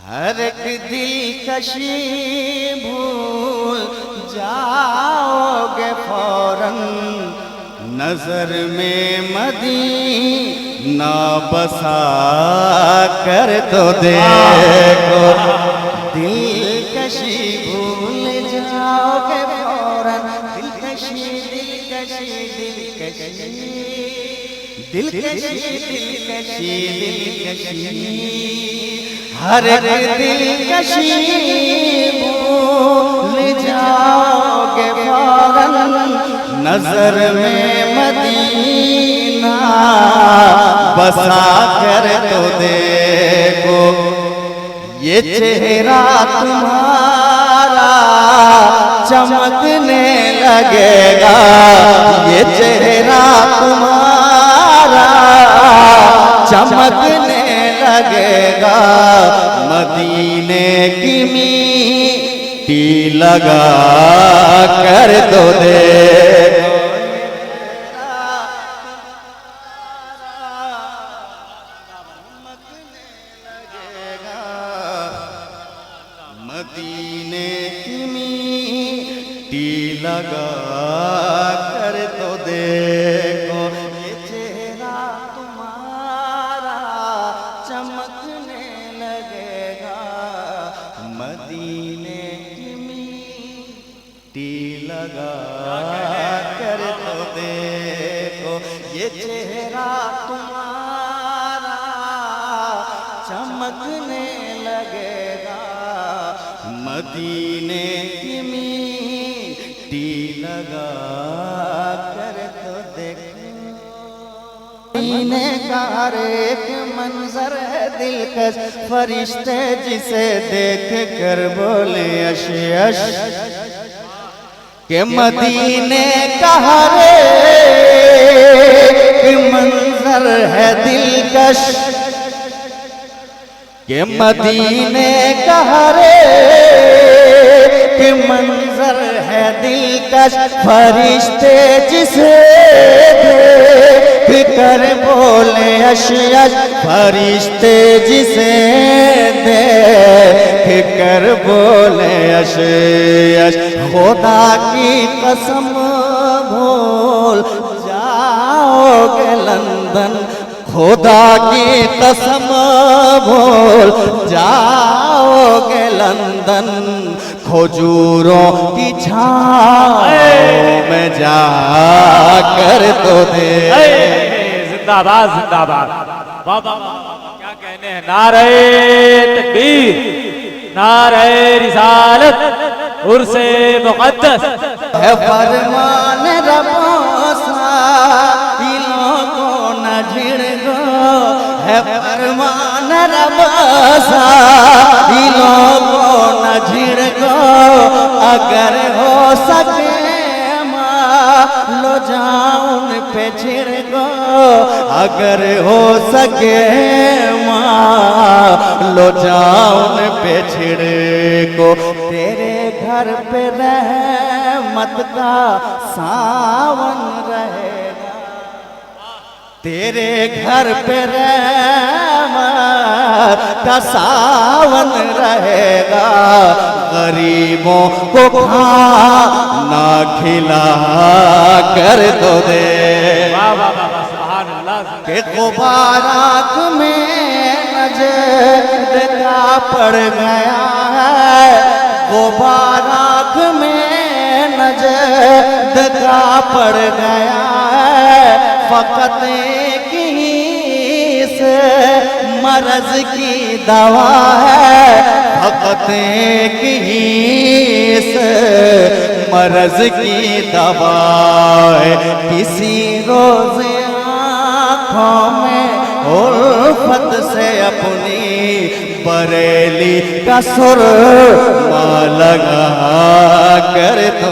ہر ایک دلکشی بھول جاؤ گے فوراً، نظر میں مدینہ بسا کر تو دیکھو۔ دلکشی بھول جاؤ گے فوراً، دلکشی دلکشی دلکشی دلکشی دلکشی دلکشی، ہر ایک دلکشی بھول جاؤ گے فوراً، نظر میں مدینہ بسا کر تو دیکھو۔ یہ چہرہ تمہارا چمکنے لگے گا، یہ چہرہ تمہارا چمکنے لگے گا، مدینے کی مٹی لگا کر تو دیکھو۔ مدینے کی مٹی لگا کر تو دیکھو، یہ چہرہ تمہارا چمکنے لگے گا، مدینے کی مٹی لگا کر تو دیکھو۔ یہ چہرہ تمہارا چمکنے لگے گا، مدینے کی مٹی لگا کر تو دیکھو۔ مدینے کا ہر ایک منظر ہے دلکش، فرشتے جسے دیکھ کر بولے اش اش، کہ مدینے کا ہر ایک منظر ہے دلکش، کہ مدینے کا ہر ایک منظر ہے دلکش، فرشتے جسے دیکھ کر بولے اش اش، فرشتے جسے دیکھ کر بولے اش اش۔ خدا کی قسم بھول جاؤ گے لندن، خدا کی قسم بھول جاؤ گے لندن، کھجوروں کی چھاؤں میں جا کر تو دے۔ زندہ باد زندہ باد، بابا کیا کہنے ہیں، نعرہ تکبیر، نعرہ رسالت، عرص مقدس ہے فرمان رب سائلوں کو نہ جھڑکو، ہے فرمان رب سائلوں کو نہ جھڑکو، اگر ہو سکے لو جاؤن پہ چھڑکو، اگر ہو سکے لو جاؤن پہ چھڑکو۔ تیرے گھر پہ رحمت کا ساون رہے گا، تیرے گھر پہ رحمت کا ساون رہے گا، غریبوں کو کھانا کھلا کر تو دے۔ سبحان اللہ، کہ غبارات میں نجد کا پڑ گیا ہے، غبارات میں نجد کا پڑ گیا ہے، فقط ایک ہی اس مرض کی دوا ہے، فقط ایک ہی اس مرض کی دوا ہے، کسی روز آنکھوں میں الفت سے اپنی بریلی کا سرما لگا کر تو